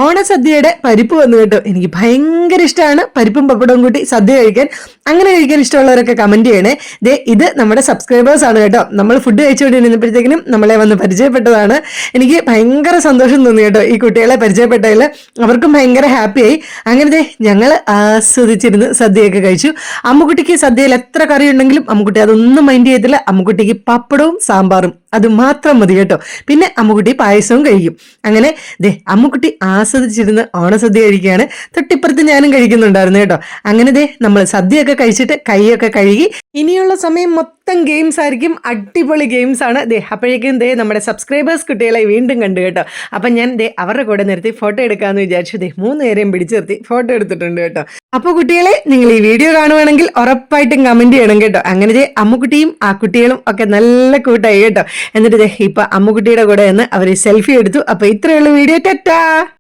ഓണസദ്യയുടെ പരിപ്പ് വന്നു കേട്ടോ. എനിക്ക് ഭയങ്കര ഇഷ്ടമാണ് പരിപ്പും പപ്പടവും കൂട്ടി സദ്യ കഴിക്കാൻ. അങ്ങനെ കഴിക്കാൻ ഇഷ്ടമുള്ളവരൊക്കെ കമന്റ് ചെയ്യണേ. ഇത് നമ്മുടെ സബ്സ്ക്രൈബേഴ്സ് ആണ് കേട്ടോ. നമ്മൾ ഫുഡ് കഴിച്ചുകൊണ്ടിരുന്നപ്പോഴത്തേക്കിനും നമ്മളെ വന്ന് പരിചയപ്പെട്ടതാണ്. എനിക്ക് ഭയങ്കര സന്തോഷം തോന്നി കേട്ടോ ഈ കുട്ടികളെ പരിചയപ്പെട്ടതിൽ. അവർക്കും ഭയങ്കര ഹാപ്പിയായി. അങ്ങനെ ഞങ്ങൾ ആസ്വദിച്ചിരുന്ന് സദ്യയൊക്കെ കഴിച്ചു. അമ്മുക്കുട്ടിക്ക് സദ്യയിൽ എത്ര കറി ഉണ്ടെങ്കിലും അമ്മുക്കുട്ടി അതൊന്നും മൈൻഡ് ചെയ്തില്ല. അമ്മുക്കുട്ടിക്ക് പപ്പടവും സാമ്പാറും അത് മാത്രം മതി കേട്ടോ. പിന്നെ അമ്മുക്കുട്ടി പായസവും കഴിക്കും. അങ്ങനെ അമ്മുക്കുട്ടി ആസ്വദിച്ചിരുന്ന് ഓണസദ്യ കഴിക്കുകയാണ്. തൊട്ടിപ്പുറത്ത് ഞാനും കഴിക്കുന്നുണ്ടായിരുന്നു കേട്ടോ. അങ്ങനെ നമ്മൾ സദ്യയൊക്കെ കഴിച്ചിട്ട് കൈയൊക്കെ കഴുകി ഇനിയുള്ള സമയം മൊത്തം ഗെയിംസ് ആയിരിക്കും. അടിപൊളി ഗെയിംസ് ആണ്. അപ്പോഴേക്കും നമ്മുടെ സബ്സ്ക്രൈബേഴ്സ് കുട്ടികളെ വീണ്ടും കണ്ടു കേട്ടോ. അപ്പം ഞാൻ അവരുടെ കൂടെ നിർത്തി ഫോട്ടോ എടുക്കാമെന്ന് വിചാരിച്ചു. 3 പേരെയും പിടിച്ചു നിർത്തി ഫോട്ടോ എടുത്തിട്ടുണ്ട് കേട്ടോ. അപ്പോൾ കുട്ടികളെ, നിങ്ങൾ ഈ വീഡിയോ കാണുവാണെങ്കിൽ ഉറപ്പായിട്ടും കമന്റ് ചെയ്യണം കേട്ടോ. അങ്ങനെ അമ്മുക്കുട്ടിയും ആ കുട്ടികളും ഒക്കെ നല്ല കൂട്ടായി കേട്ടോ. എന്നിട്ട് ഇപ്പൊ അമ്മുക്കുട്ടിയുടെ കൂടെ നിന്ന് അവർ സെൽഫി എടുത്തു. അപ്പൊ ഇത്രയുള്ള വീഡിയോ. ടാറ്റാ.